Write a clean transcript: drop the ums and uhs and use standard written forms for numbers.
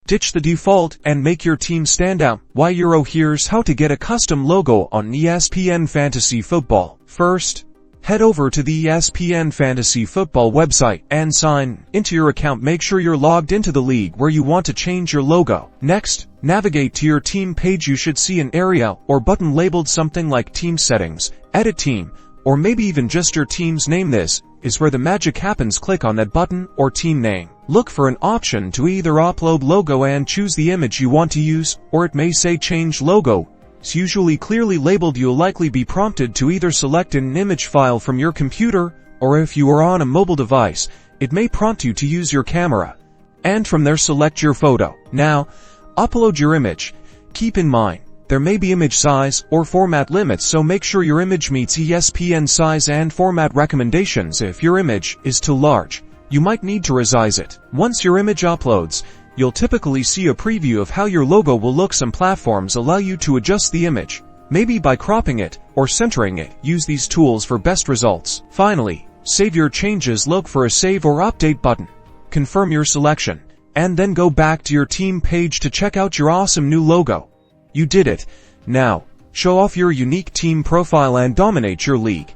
Ditch the default and make your team stand out. Here's how to get a custom logo on ESPN Fantasy Football. First, head over to the ESPN Fantasy Football website and sign into your account. Make sure you're logged into the league where you want to change your logo. Next, navigate to your team page. You should see an area or button labeled something like Team Settings, Edit Team, or maybe even just your team's name. This is where the magic happens. Click on that button or team name. Look for an option to either upload logo and choose the image you want to use, or it may say change logo. It's usually clearly labeled. You'll likely be prompted to either select an image file from your computer, or if you are on a mobile device, it may prompt you to use your camera. And from there select your photo. Now, upload your image. Keep in mind, there may be image size or format limits, so make sure your image meets ESPN size and format recommendations. If your image is too large, you might need to resize it. Once your image uploads, you'll typically see a preview of how your logo will look. Some platforms allow you to adjust the image, maybe by cropping it or centering it. Use these tools for best results. Finally, save your changes. Look for a save or update button. Confirm your selection, and then go back to your team page to check out your awesome new logo. You did it. Now, show off your unique team profile and dominate your league.